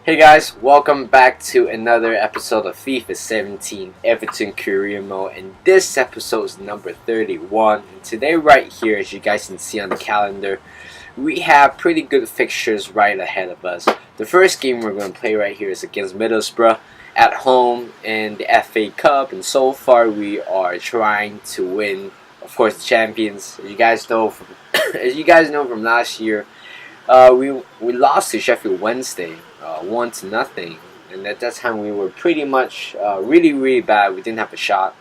Hey guys, welcome back to another episode of FIFA 17 Everton Career Mode, and this episode is number 31. And today right here, as you guys can see on the calendar, we have pretty good fixtures right ahead of us. The first game we're going to play right here is against Middlesbrough at home in the FA Cup, and so far we are trying to win, of course, the champions. As you guys know from last year, we lost to Sheffield Wednesday 1-0, and at that time we were pretty much really bad. We didn't have a shot,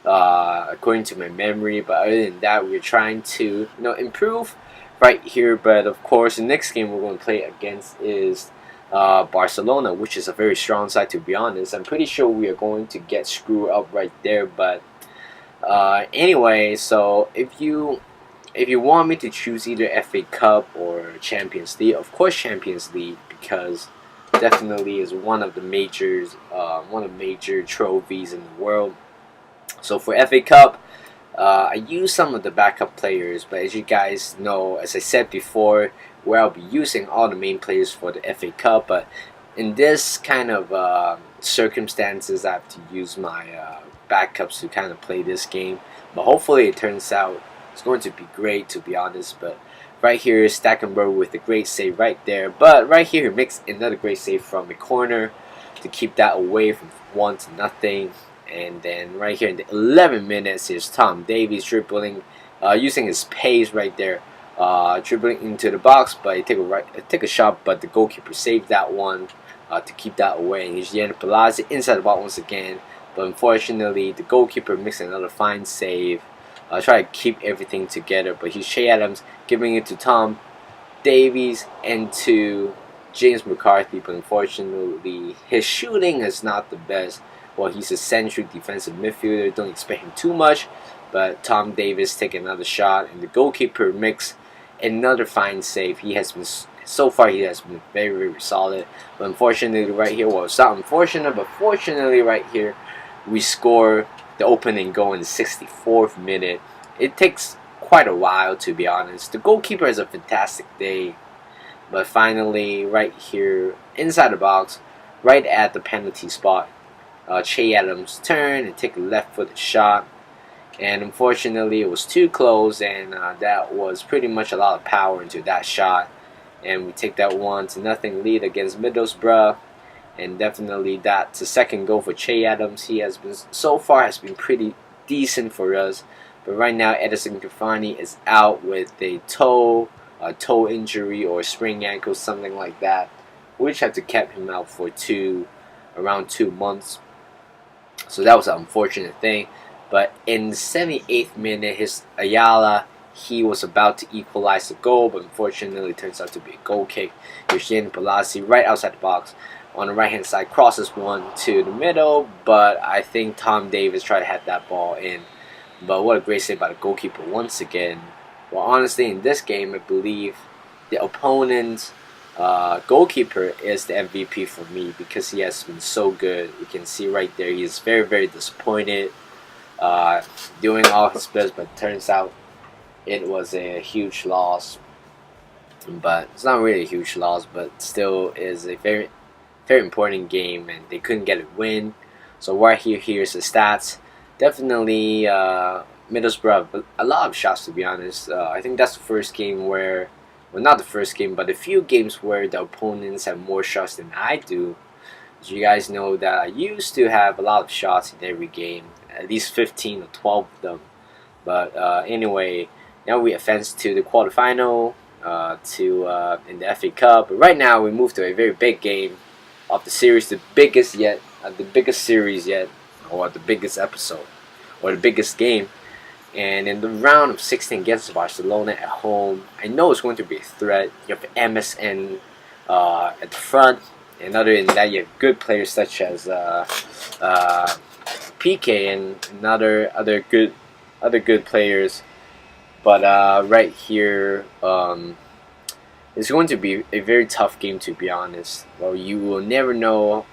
according to my memory. But other than that, we were trying to improve right here. But of course, the next game we're going to play against is Barcelona, which is a very strong side, to be honest. I'm pretty sure we are going to get screwed up right there. But anyway, so if you want me to choose either FA Cup or Champions League, of course Champions League, because definitely is one of the major trophies in the world. So for FA Cup, I use some of the backup players, but as you guys know, as I said before, where I'll be using all the main players for the FA Cup. But in this kind of circumstances, I have to use my backups to kind of play this game. But hopefully it turns out it's going to be great, to be honest. But right here is Stackenberg with a great save right there. But right here he makes another great save from the corner to keep that away from 1-0. And then right here in the 11 minutes is Tom Davies dribbling, using his pace right there, dribbling into the box. But he take a shot, but the goalkeeper saved that one to keep that away. And here's Jan Palazzi inside the box once again. But unfortunately, the goalkeeper makes another fine save. Try to keep everything together, but he's Che Adams giving it to Tom Davies and to James McCarthy. But unfortunately, his shooting is not the best. Well, he's a central defensive midfielder. Don't expect him too much. But Tom Davies takes another shot, and the goalkeeper makes another fine save. So far he has been very solid. But unfortunately, right here, well, it's not unfortunate, but fortunately, right here, we score the opening goal in the 64th minute. It takes quite a while, to be honest. The goalkeeper has a fantastic day, but finally right here inside the box, right at the penalty spot, Che Adams turn and take a left-footed shot, and unfortunately it was too close, and that was pretty much a lot of power into that shot, and we take that 1-0 lead against Middlesbrough. And definitely that's the second goal for Che Adams. He has been pretty decent for us. But right now Edison Cavani is out with a toe injury or sprained ankle, something like that, which had to keep him out for around 2 months. So that was an unfortunate thing. But in the 78th minute, his Ayala, he was about to equalize the goal, but unfortunately it turns out to be a goal kick. Eugene Palazzi right outside the box on the right hand side, crosses one to the middle, but I think Tom Davies tried to head that ball in. But what a great save by the goalkeeper once again. Well, honestly, in this game, I believe the opponent's goalkeeper is the MVP for me, because he has been so good. You can see right there, he is very disappointed, doing all his best, but turns out it was a huge loss. But it's not really a huge loss, but still is a very important game, and they couldn't get a win. So right here's the stats. Definitely Middlesbrough, a lot of shots, to be honest. I think that's the first game where, well, not the first game, but a few games where the opponents have more shots than I do. As you guys know that I used to have a lot of shots in every game, at least 15 or 12 of them. But anyway, now we advance to the quarterfinal, in the FA Cup. But right now we move to a very big game of the series, the biggest series yet, or the biggest episode, or the biggest game. And in the round of 16 against Barcelona at home, I know it's going to be a threat. You have MSN at the front, and other than that, you have good players such as PK and other good players. But right here, it's going to be a very tough game, to be honest. Well, you will never know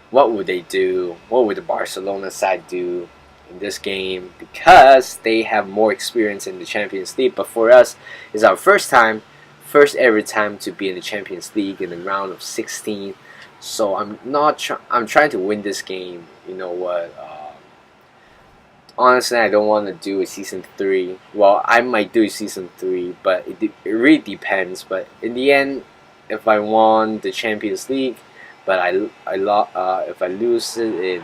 what would they do, what would the Barcelona side do in this game, because they have more experience in the Champions League. But for us, it's our first ever time to be in the Champions League in the round of 16. So I'm trying to win this game. You know what? Honestly, I don't want to do a season 3. Well, I might do season 3, but it really depends. But in the end, if I won the Champions League, but if I lose it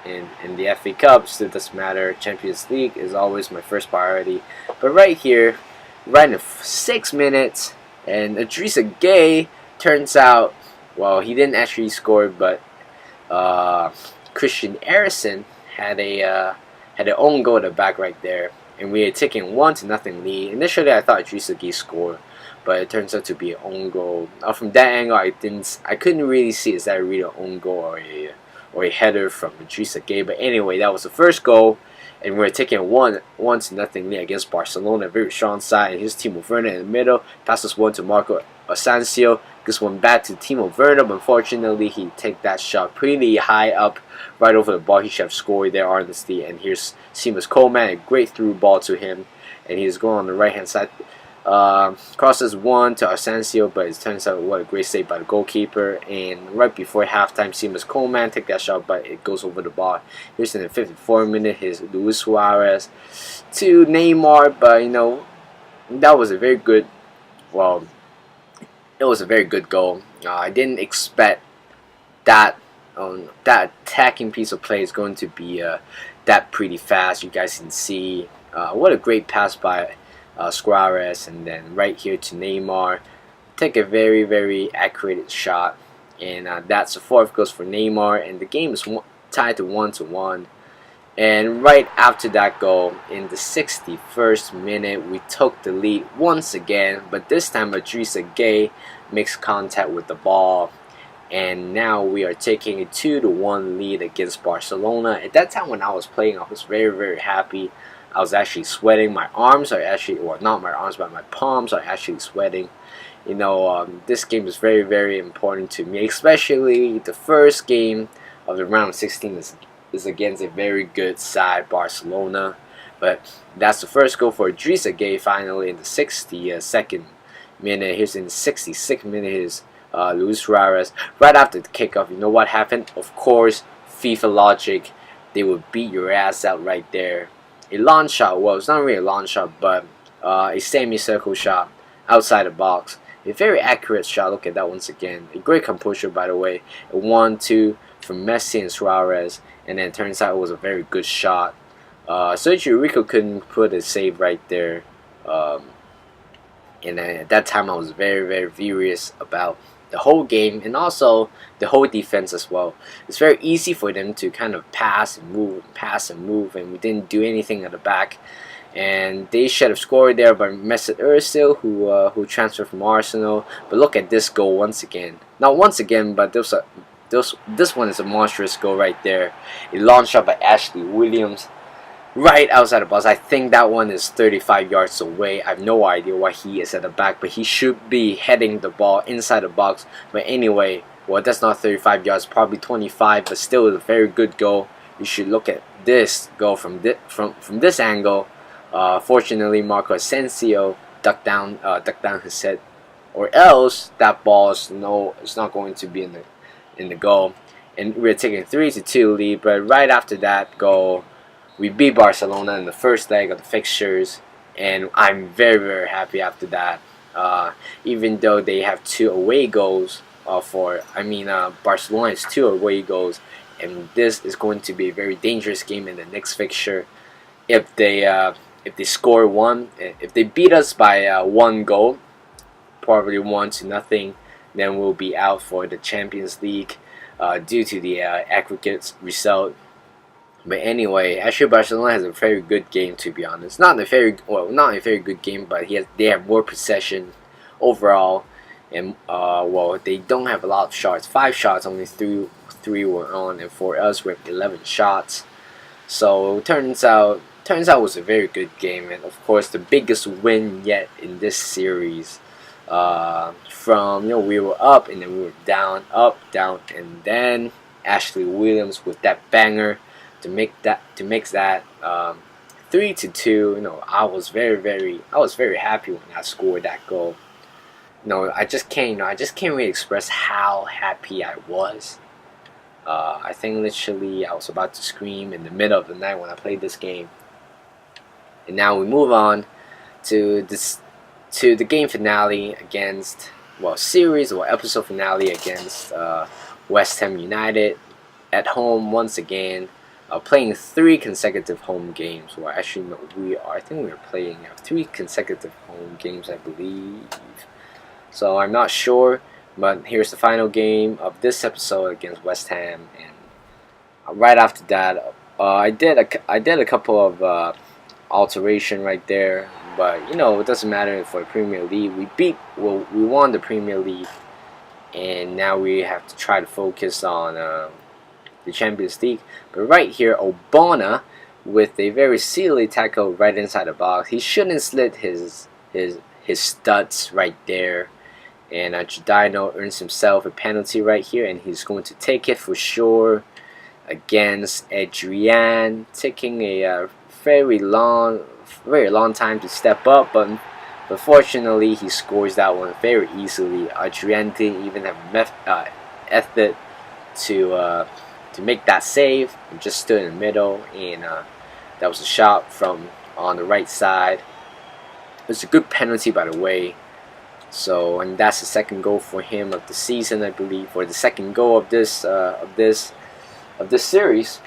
in the FA Cup, still doesn't matter. Champions League is always my first priority. But right here, right in the 6 minutes, and Idrissa Gay turns out, well, he didn't actually score, but Christian Eriksen had an own goal at the back right there, and we had taken 1-0 lead. Initially, I thought Idrissa Gay scored, but it turns out to be an own goal. From that angle, I couldn't really see is that really an own goal or a header from Idrissa Gay. But anyway, that was the first goal, and we were taking 1-0 lead against Barcelona. Very strong side. And here's Timo Werner in the middle, passes one to Marco Asensio. This one back to Timo Werner, but unfortunately he take that shot pretty high up, right over the ball. He should have scored there, honestly. And here's Seamus Coleman, a great through ball to him, and he's going on the right hand side. Crosses one to Asensio, but it turns out what a great save by the goalkeeper. And right before halftime, Seamus Coleman take that shot, but it goes over the bar. Here's in the 54th minute, his Luis Suarez to Neymar, but you know that was a very good. Well, it was a very good goal. I didn't expect that that attacking piece of play is going to be that pretty fast. You guys can see what a great pass by Suarez, and then right here to Neymar. Take a very, very accurate shot, and that's the fourth goal for Neymar, and the game is tied to 1-1. And right after that goal, in the 61st minute, we took the lead once again, but this time Idrissa Gay makes contact with the ball, and now we are taking a 2-1 lead against Barcelona. At that time when I was playing, I was very, very happy. I was actually sweating. My arms are actually, well, not my arms, but my palms are actually sweating. You know, this game is very, very important to me, especially the first game of the round of 16 is against a very good side, Barcelona. But that's the first goal for Idrissa Gay finally in the 62nd minute. Here's in the 66th minute, here's Luis Suarez. Right after the kickoff, you know what happened? Of course, FIFA logic. They would beat your ass out right there. A long shot, well, it's not really a long shot, but a semicircle shot outside the box. A very accurate shot. Look at that once again. A great composure, by the way. A 1-2 from Messi and Suarez. And then it turns out it was a very good shot. Sergio Rico couldn't put a save right there. And at that time I was very, very furious about the whole game and also the whole defense as well. It's very easy for them to kind of pass and move, and we didn't do anything at the back. And they should have scored there by Mesut Özil, who transferred from Arsenal. But look at this goal once again. Not once again, but this one is a monstrous goal right there. A long shot by Ashley Williams, right outside the box. I think that one is 35 yards away. I have no idea why he is at the back, but he should be heading the ball inside the box. But anyway, well, that's not 35 yards, probably 25, but still a very good goal. You should look at this goal from this angle. Fortunately, Marco Asensio ducked down his head, or else that ball is not going to be in the goal. And we're taking 3-2 lead. But right after that goal, we beat Barcelona in the first leg of the fixtures, and I'm very, very happy after that. Even though they have 2 away goals, Barcelona has 2 away goals, and this is going to be a very dangerous game in the next fixture. If they score one, if they beat us by 1 goal, probably 1-0, then we'll be out for the Champions League due to the aggregate result. But anyway, actually Barcelona has a very good game, to be honest. Not a very good game, but they have more possession overall, and they don't have a lot of shots. 5 shots, only 3 were on, and for us we have 11 shots. So turns out it was a very good game, and of course the biggest win yet in this series. We were up and then we were down, up, down, and then Ashley Williams with that banger to make that 3-2. I was very happy when I scored that goal. no, I just can't. I just can't really express how happy I was. I think literally I was about to scream in the middle of the night when I played this game. And now we move on to the game finale against, well, series or episode finale against West Ham United at home once again. Playing 3 consecutive home games. Well, actually, no, I think we are playing 3 consecutive home games, I believe. So I'm not sure, but here's the final game of this episode against West Ham. And right after that, I did a couple of alteration right there, but you know, it doesn't matter for the Premier League. We won the Premier League, and now we have to try to focus on the Champions League. But right here, Obana with a very silly tackle right inside the box. He shouldn't slit his studs right there. And Giordano earns himself a penalty right here, and he's going to take it for sure against Adrian, taking a very long time to step up, but fortunately he scores that one very easily. Adrian didn't even have effort to make that save. He just stood in the middle, and that was a shot from on the right side. It was a good penalty, by the way. So, and that's the second goal for him of the season, I believe, or the second goal of this series.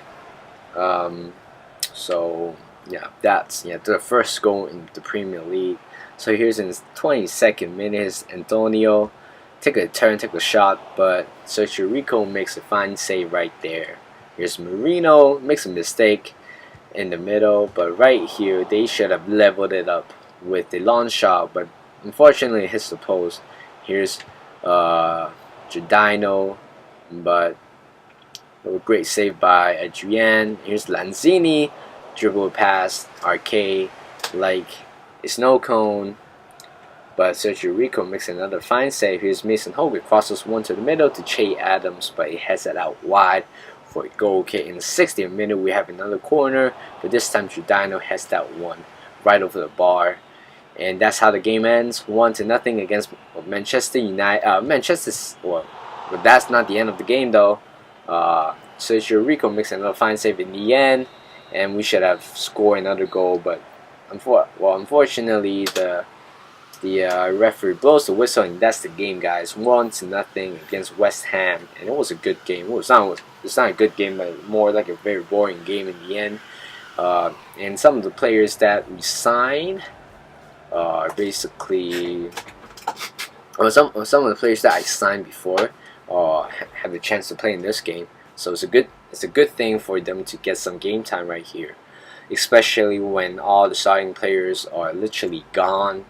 So yeah, that's the first goal in the Premier League. So here's in the 22nd minute, Antonio take a shot, but Sergio Rico makes a fine save right there. Here's Marino, makes a mistake in the middle, but right here they should have leveled it up with a long shot, but unfortunately it hits the post. Here's Giordano, but a great save by Adrian. Here's Lanzini, dribble past Arcade like a snow cone, but Sergio Rico makes another fine save. Here's Mason Hogan, crosses one to the middle to Che Adams, but he heads it out wide for a goal kick. In the 60th minute we have another corner, but this time Giordano heads that one right over the bar. And that's how the game ends, 1-0 against Manchester United. Well, but that's not the end of the game though. Sergio Rico makes another fine save in the end, and we should have scored another goal. But unfortunately, the referee blows the whistle, and that's the game, guys. 1-0 against West Ham, and it was a good game. It's not a good game, but more like a very boring game in the end. And some of the players that we signed. Basically, some of the players that I signed before have the chance to play in this game, so it's a good thing for them to get some game time right here, especially when all the starting players are literally gone,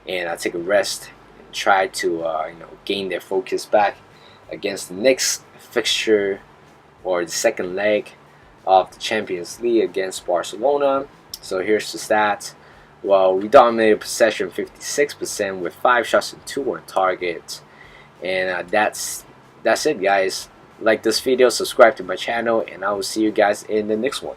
and I take a rest and try to gain their focus back against the next fixture or the second leg of the Champions League against Barcelona. So here's the stats. Well, we dominated possession 56% with 5 shots and 2 on target. And that's it, guys. Like this video, subscribe to my channel, and I will see you guys in the next one.